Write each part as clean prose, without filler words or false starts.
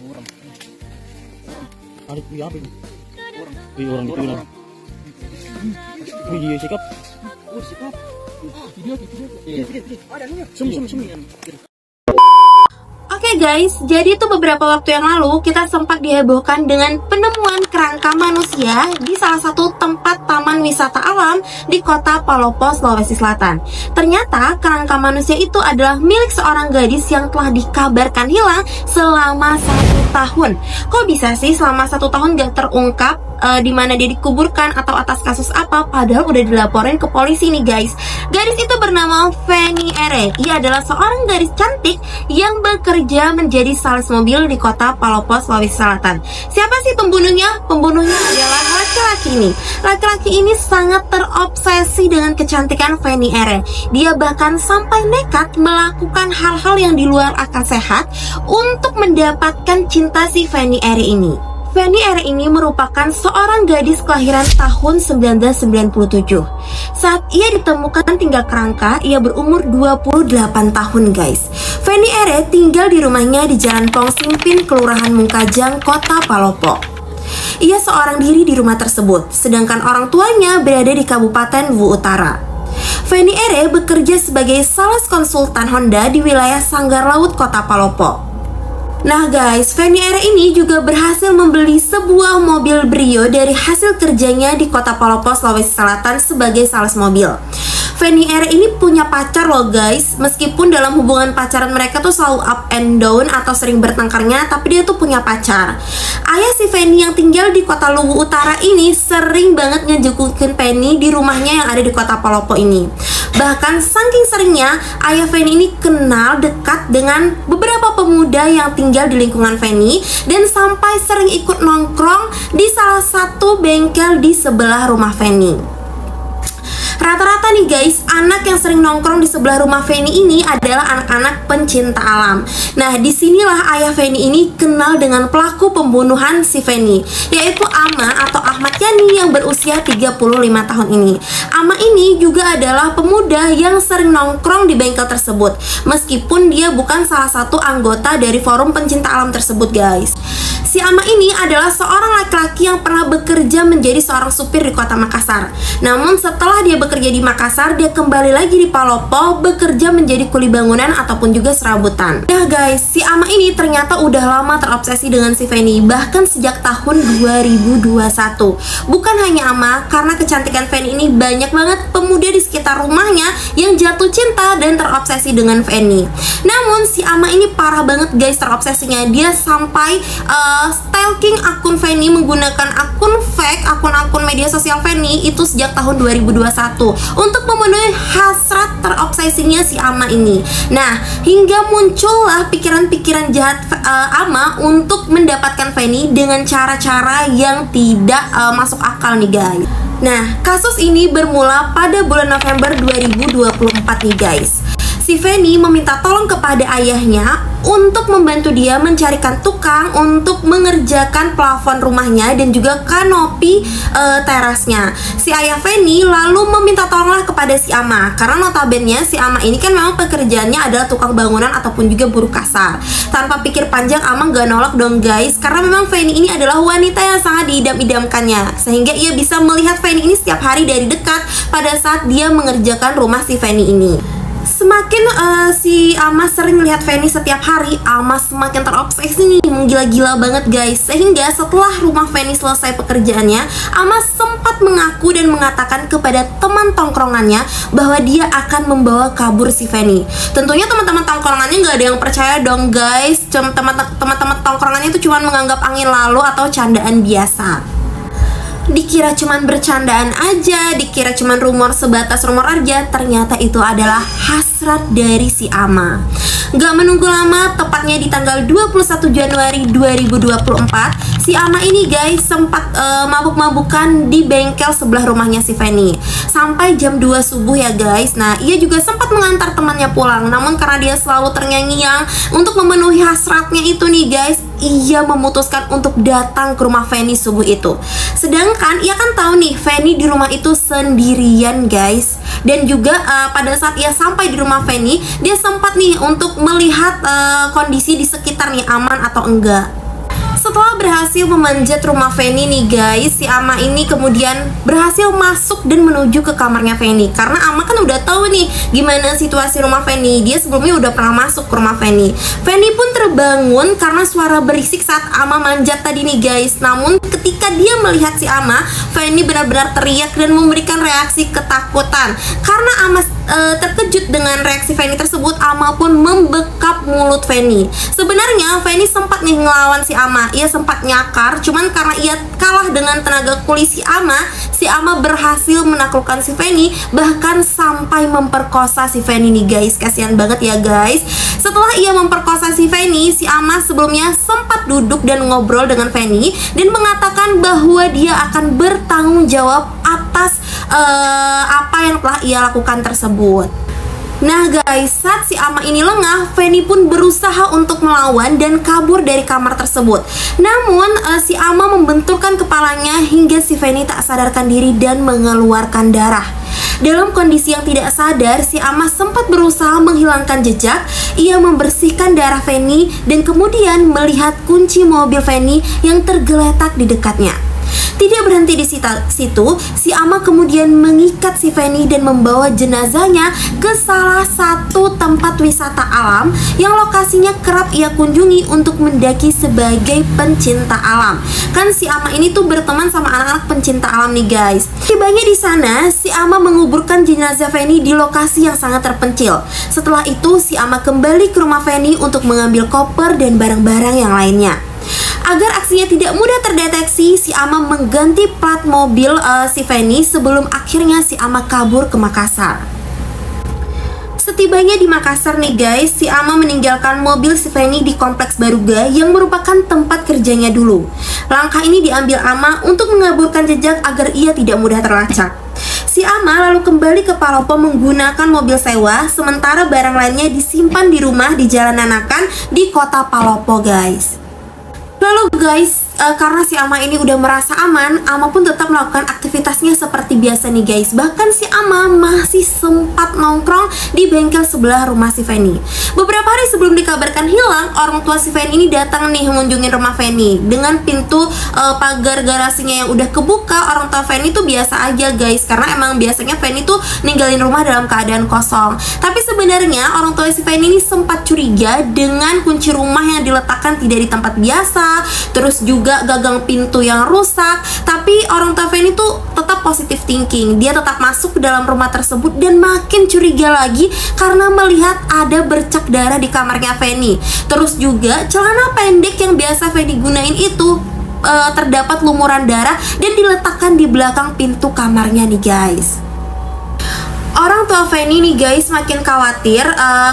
Orang. Ada apa ini? Orang itu orang. Video sikap. Sikap. Video. Sum. Oke guys, jadi itu beberapa waktu yang lalu kita sempat dihebohkan dengan penemuan kerangka manusia di salah satu tempat taman wisata alam di kota Palopo, Sulawesi Selatan. Ternyata kerangka manusia itu adalah milik seorang gadis yang telah dikabarkan hilang selama 1 tahun. Kok bisa sih selama 1 tahun gak terungkap di mana dia dikuburkan atau atas kasus apa, padahal udah dilaporin ke polisi nih guys. Gadis itu bernama Feni Ere. Ia adalah seorang gadis cantik yang bekerja menjadi sales mobil di kota Palopo, Sulawesi Selatan. Siapa sih pembunuhnya? Pembunuhnya adalah laki-laki ini. Laki-laki ini sangat terobsesi dengan kecantikan Feni Ere. Dia bahkan sampai nekat melakukan hal-hal yang di luar akal sehat untuk mendapatkan cinta si Feni Ere ini. Feni Ere ini merupakan seorang gadis kelahiran tahun 1997. Saat ia ditemukan tinggal kerangka, ia berumur 28 tahun guys. Feni Ere tinggal di rumahnya di Jalan Pong Simpin, Kelurahan Mungkajang, Kota Palopo. Ia seorang diri di rumah tersebut, sedangkan orang tuanya berada di Kabupaten Wu Utara. Feni Ere bekerja sebagai sales konsultan Honda di wilayah Sanggar Laut, Kota Palopo. Nah guys, Feni Ere ini juga berhasil membeli sebuah mobil Brio dari hasil kerjanya di kota Palopo, Sulawesi Selatan sebagai sales mobil. Feni Ere ini punya pacar loh guys. Meskipun dalam hubungan pacaran mereka tuh selalu up and down atau sering bertengkarnya, tapi dia tuh punya pacar. Ayah si Feni yang tinggal di kota Luwu Utara ini sering banget ngejegukin Feni di rumahnya yang ada di kota Palopo ini. Bahkan saking seringnya, ayah Feni ini kenal dekat dengan beberapa pemuda yang tinggal di lingkungan Feni dan sampai sering ikut nongkrong di salah satu bengkel di sebelah rumah Feni. Rata-rata nih guys, anak yang sering nongkrong di sebelah rumah Feni ini adalah anak-anak pencinta alam. Nah, disinilah ayah Feni ini kenal dengan pelaku pembunuhan si Feni, yaitu Ama atau Ahmad Yani yang berusia 35 tahun ini. Ama ini juga adalah pemuda yang sering nongkrong di bengkel tersebut, meskipun dia bukan salah satu anggota dari forum pencinta alam tersebut guys. Si Ama ini adalah seorang laki-laki yang pernah bekerja menjadi seorang supir di kota Makassar. Namun setelah dia bekerja di Makassar, dia kembali lagi di Palopo bekerja menjadi kuli bangunan ataupun juga serabutan. Ya guys, si Ama ini ternyata udah lama terobsesi dengan si Feni, bahkan sejak tahun 2021. Bukan hanya Ama, karena kecantikan Feni ini banyak banget pemuda di sekitar rumahnya yang jatuh cinta dan terobsesi dengan Feni. Namun si Ama ini parah banget guys terobsesinya. Dia sampai stalking akun Feni menggunakan akun fake, akun-akun media sosial Feni itu sejak tahun 2021 untuk memenuhi hasrat terobsesinya si Ama ini. Nah, hingga muncullah pikiran-pikiran jahat Ama untuk mendapatkan Feni dengan cara-cara yang tidak masuk akal nih guys. Nah, kasus ini bermula pada bulan November 2024 nih guys. Si Feni meminta tolong kepada ayahnya untuk membantu dia mencarikan tukang untuk mengerjakan plafon rumahnya dan juga kanopi terasnya. Si ayah Feni lalu meminta tolonglah kepada si Ama, karena notabene si Ama ini kan memang pekerjaannya adalah tukang bangunan ataupun juga buruh kasar. Tanpa pikir panjang, Ama gak nolak dong guys, karena memang Feni ini adalah wanita yang sangat diidam-idamkannya, sehingga ia bisa melihat Feni ini setiap hari dari dekat pada saat dia mengerjakan rumah si Feni ini. Semakin si Ama sering lihat Feni setiap hari, Ama semakin terobsesi nih, menggila-gila banget guys. Sehingga setelah rumah Feni selesai pekerjaannya, Ama sempat mengaku dan mengatakan kepada teman tongkrongannya bahwa dia akan membawa kabur si Feni. Tentunya teman-teman tongkrongannya nggak ada yang percaya dong guys. Teman-teman tongkrongannya itu cuma menganggap angin lalu atau candaan biasa. Dikira cuman bercandaan aja, dikira cuman rumor sebatas rumor aja, ternyata itu adalah hasrat dari si Ama. Gak menunggu lama, tepatnya di tanggal 21 Januari 2024, si Ama ini guys sempat mabuk-mabukan di bengkel sebelah rumahnya si Feni sampai jam 2 subuh ya guys. Nah, ia juga sempat mengantar temannya pulang, namun karena dia selalu terngiang-ngiang untuk memenuhi hasratnya itu nih guys, ia memutuskan untuk datang ke rumah Feni subuh itu. Sedangkan ia kan tahu nih Feni di rumah itu sendirian guys. Dan juga pada saat ia sampai di rumah Feni, dia sempat nih untuk melihat kondisi di sekitarnya aman atau enggak. berhasil memanjat rumah Feni nih guys. Si Ama ini kemudian berhasil masuk dan menuju ke kamarnya Feni. Karena Ama kan udah tahu nih gimana situasi rumah Feni. Dia sebelumnya udah pernah masuk ke rumah Feni. Feni pun terbangun karena suara berisik saat Ama manjat tadi nih guys. Namun ketika dia melihat si Ama, Feni benar-benar teriak dan memberikan reaksi ketakutan. Karena Ama terkejut dengan reaksi Feni tersebut, Ama pun membekap mulut Feni. Sebenarnya Feni sempat nih ngelawan si Ama. Ia sempat nyakar, cuman karena ia kalah dengan tenaga kuli si Ama berhasil menaklukkan si Feni, bahkan sampai memperkosa si Feni nih guys. Kasihan banget ya guys. Setelah ia memperkosa si Feni, si Ama sebelumnya sempat duduk dan ngobrol dengan Feni dan mengatakan bahwa dia akan bertanggung jawab atas apa yang telah ia lakukan tersebut. Nah guys, saat si Ama ini lengah, Feni pun berusaha untuk melawan dan kabur dari kamar tersebut. Namun si Ama membenturkan kepalanya hingga si Feni tak sadarkan diri dan mengeluarkan darah. Dalam kondisi yang tidak sadar, si Ama sempat berusaha menghilangkan jejak. Ia membersihkan darah Feni dan kemudian melihat kunci mobil Feni yang tergeletak di dekatnya. Tidak berhenti di situ, si Ama kemudian mengikat si Feni dan membawa jenazahnya ke salah satu tempat wisata alam yang lokasinya kerap ia kunjungi untuk mendaki sebagai pencinta alam. Kan si Ama ini tuh berteman sama anak-anak pencinta alam nih guys. Tibanya di sana, si Ama menguburkan jenazah Feni di lokasi yang sangat terpencil. Setelah itu, si Ama kembali ke rumah Feni untuk mengambil koper dan barang-barang yang lainnya. Agar aksinya tidak mudah terdeteksi, si Ama mengganti plat mobil si Feni sebelum akhirnya si Ama kabur ke Makassar. Setibanya di Makassar nih guys, si Ama meninggalkan mobil si Feni di Kompleks Baruga yang merupakan tempat kerjanya dulu. Langkah ini diambil Ama untuk mengaburkan jejak agar ia tidak mudah terlacak. Si Ama lalu kembali ke Palopo menggunakan mobil sewa, sementara barang lainnya disimpan di rumah di Jalan Nanakan di kota Palopo guys. Lalu guys, karena si Ama ini udah merasa aman, Ama pun tetap melakukan aktivitasnya seperti biasa nih guys. Bahkan si Ama masih sempat nongkrong di bengkel sebelah rumah si Feni. Beberapa hari sebelum dikabarkan hilang, orang tua si Feni ini datang nih mengunjungi rumah Feni. Dengan pintu pagar garasinya yang udah kebuka, orang tua Feni tuh biasa aja guys, karena emang biasanya Feni tuh ninggalin rumah dalam keadaan kosong. Tapi sebenarnya orang tua si Feni ini sempat curiga dengan kunci rumah yang diletakkan tidak di tempat biasa, terus juga gagang pintu yang rusak. Tapi orang tua Feni tuh tetap positive thinking. Dia tetap masuk ke dalam rumah tersebut dan makin curiga lagi karena melihat ada bercak darah di kamarnya Feni. Terus juga celana pendek yang biasa Feni gunain itu terdapat lumuran darah dan diletakkan di belakang pintu kamarnya nih guys. Orang tua Feni nih guys makin khawatir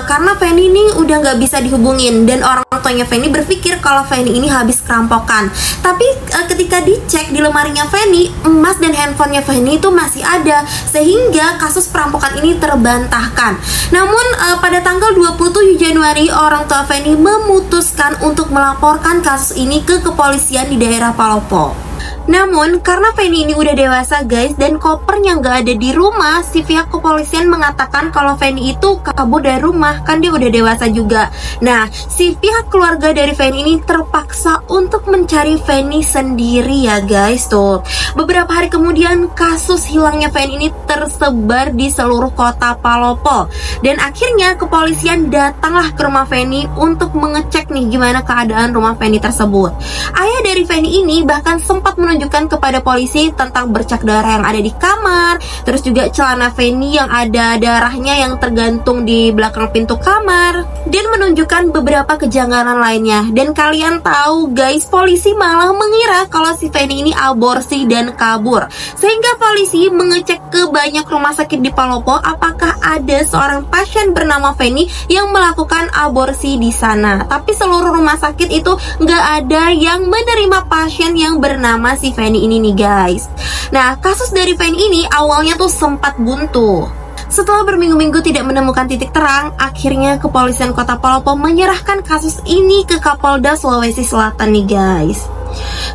karena Feni ini udah nggak bisa dihubungin, dan orang tuanya Feni berpikir kalau Feni ini habis kerampokan. Tapi ketika dicek di lemarinya Feni, emas dan handphonenya Feni itu masih ada, sehingga kasus perampokan ini terbantahkan. Namun pada tanggal 27 Januari orang tua Feni memutuskan untuk melaporkan kasus ini ke kepolisian di daerah Palopo. Namun karena Feni ini udah dewasa guys dan kopernya nggak ada di rumah, si pihak kepolisian mengatakan kalau Feni itu kabur dari rumah, kan dia udah dewasa juga. Nah, si pihak keluarga dari Feni ini terpaksa untuk mencari Feni sendiri ya guys tuh. Beberapa hari kemudian kasus hilangnya Feni ini tersebar di seluruh kota Palopo, dan akhirnya kepolisian datanglah ke rumah Feni untuk mengecek nih gimana keadaan rumah Feni tersebut. Ayah dari Feni ini bahkan sempat menunjukkan kepada polisi tentang bercak darah yang ada di kamar, terus juga celana Feni yang ada darahnya yang tergantung di belakang pintu kamar, dan menunjukkan beberapa kejanggalan lainnya. Dan kalian tahu guys, polisi malah mengira kalau si Feni ini aborsi dan kabur, sehingga polisi mengecek ke banyak rumah sakit di Palopo apakah ada seorang pasien bernama Feni yang melakukan aborsi di sana. Tapi seluruh rumah sakit itu nggak ada yang menerima pasien yang bernama si Feni ini nih guys. Nah, kasus dari Feni ini awalnya tuh sempat buntu. Setelah berminggu-minggu tidak menemukan titik terang, akhirnya kepolisian kota Palopo menyerahkan kasus ini ke Kapolda Sulawesi Selatan nih guys.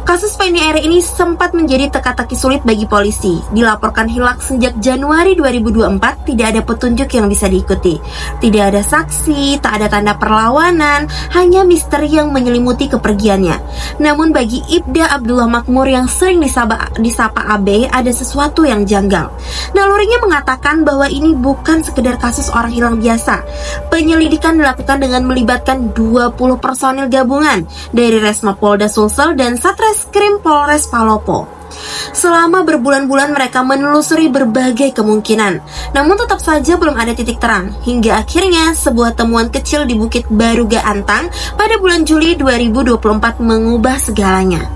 Kasus Feni Aire ini sempat menjadi teka-teki sulit bagi polisi. Dilaporkan hilang sejak Januari 2024, tidak ada petunjuk yang bisa diikuti. Tidak ada saksi, tak ada tanda perlawanan, hanya misteri yang menyelimuti kepergiannya. Namun bagi Ibda Abdullah Makmur yang sering disapa AB, ada sesuatu yang janggal. Nalurinya mengatakan bahwa ini bukan sekedar kasus orang hilang biasa. Penyelidikan dilakukan dengan melibatkan 20 personil gabungan dari Resma Polda Sulsel dan Satreskrim Polres Palopo. Selama berbulan-bulan mereka menelusuri berbagai kemungkinan, namun tetap saja belum ada titik terang. Hingga akhirnya sebuah temuan kecil di Bukit Baruga Antang pada bulan Juli 2024 mengubah segalanya.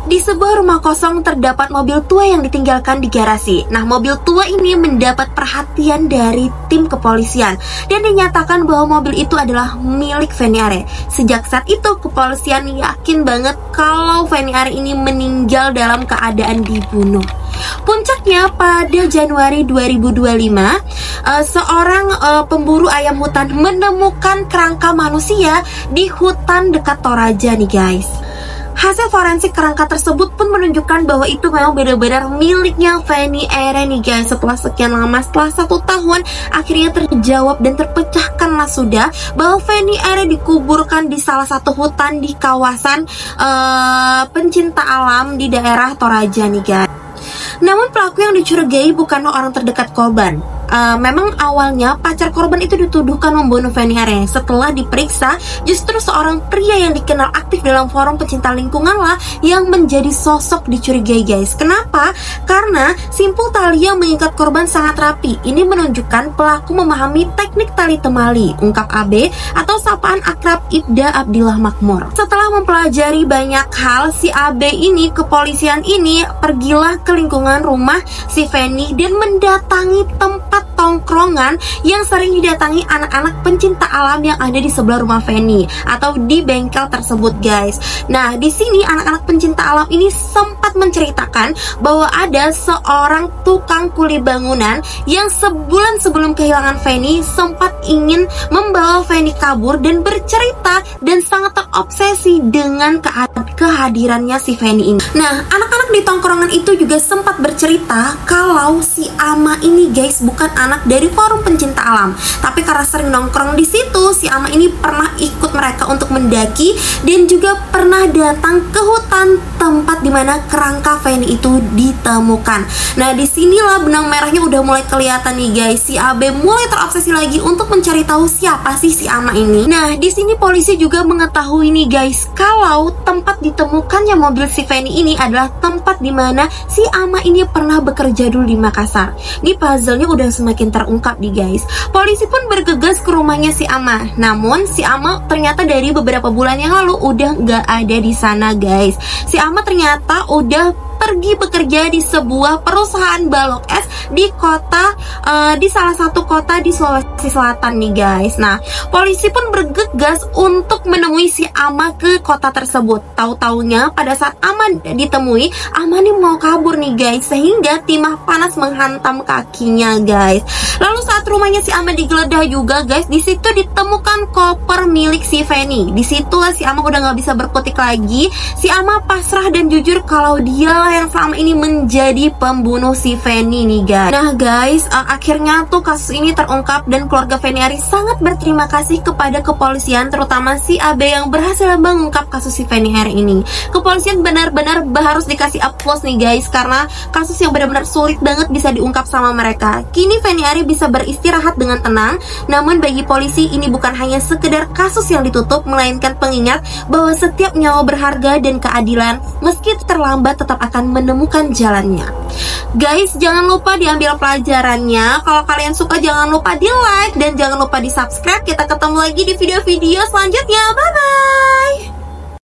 Di sebuah rumah kosong terdapat mobil tua yang ditinggalkan di garasi. Nah, mobil tua ini mendapat perhatian dari tim kepolisian dan dinyatakan bahwa mobil itu adalah milik Feni Aire. Sejak saat itu, kepolisian yakin banget kalau Feni Aire ini meninggal dalam keadaan dibunuh. Puncaknya pada Januari 2025, seorang pemburu ayam hutan menemukan kerangka manusia di hutan dekat Toraja nih guys. Hasil forensik kerangka tersebut pun menunjukkan bahwa itu memang benar-benar miliknya Feni Aire nih guys. Setelah sekian lama, setelah 1 tahun, akhirnya terjawab dan terpecahkanlah sudah bahwa Feni Aire dikuburkan di salah satu hutan di kawasan pencinta alam di daerah Toraja nih guys. Namun pelaku yang dicurigai bukanlah orang terdekat korban. Memang awalnya pacar korban itu dituduhkan membunuh Feni Aire. Setelah diperiksa, justru seorang pria yang dikenal aktif dalam forum pecinta lingkungan lah yang menjadi sosok dicurigai guys. Kenapa? Karena simpul tali yang mengikat korban sangat rapi. Ini menunjukkan pelaku memahami teknik tali temali, ungkap AB atau sapaan akrab Ibda Abdullah Makmur. Setelah mempelajari banyak hal, si AB ini, kepolisian ini pergilah ke lingkungan rumah si Feni dan mendatangi tempat tongkrongan yang sering didatangi anak-anak pencinta alam yang ada di sebelah rumah Feni atau di bengkel tersebut guys. Nah, di sini anak-anak pencinta alam ini sempat menceritakan bahwa ada seorang tukang kuli bangunan yang sebulan sebelum kehilangan Feni sempat ingin membawa Feni kabur dan bercerita dan sangat terobsesi dengan kehadirannya si Feni ini. Nah, anak-anak di tongkrongan itu juga sempat bercerita kalau si Ama ini guys bukan anak dari forum pencinta alam, tapi karena sering nongkrong di situ, si Ama ini pernah ikut mereka untuk mendaki dan juga pernah datang ke hutan tempat dimana kerangka Feni itu ditemukan. Nah, disinilah benang merahnya udah mulai kelihatan nih guys. Si AB mulai terobsesi lagi untuk mencari tahu siapa sih si Ama ini. Nah, di sini polisi juga mengetahui nih guys kalau tempat ditemukannya mobil si Feni ini adalah tempat dimana si Ama ini pernah bekerja dulu di Makassar. Ini puzzle-nya udah semakin terungkap nih guys. Polisi pun bergegas ke rumahnya si Ama. Namun si Ama ternyata dari beberapa bulan yang lalu udah nggak ada di sana guys. Si Ama ternyata udah pergi bekerja di sebuah perusahaan balok es di salah satu kota di Sulawesi Selatan nih guys. Nah, polisi pun bergegas untuk menemui si Ama ke kota tersebut. Tahu-taunya pada saat Ama ditemui, Ama nih mau kabur nih guys, sehingga timah panas menghantam kakinya guys. Lalu saat rumahnya si Ama digeledah juga guys, di situ ditemukan koper milik si Feni. Disitulah si Ama udah nggak bisa berkutik lagi. Si Ama pasrah dan jujur kalau dia yang selama ini menjadi pembunuh si Feni nih guys. Nah guys, akhirnya tuh kasus ini terungkap dan keluarga Feni Aire sangat berterima kasih kepada kepolisian, terutama si AB yang berhasil mengungkap kasus si Feni Aire ini. Kepolisian benar-benar harus dikasih applause nih guys, karena kasus yang benar-benar sulit banget bisa diungkap sama mereka. Kini Feni Aire bisa beristirahat dengan tenang. Namun bagi polisi ini bukan hanya sekedar kasus yang ditutup, melainkan pengingat bahwa setiap nyawa berharga dan keadilan meski terlambat tetap akan menemukan jalannya. Guys, jangan lupa diambil pelajarannya. Kalau kalian suka jangan lupa di like dan jangan lupa di subscribe. Kita ketemu lagi di video-video selanjutnya. Bye bye.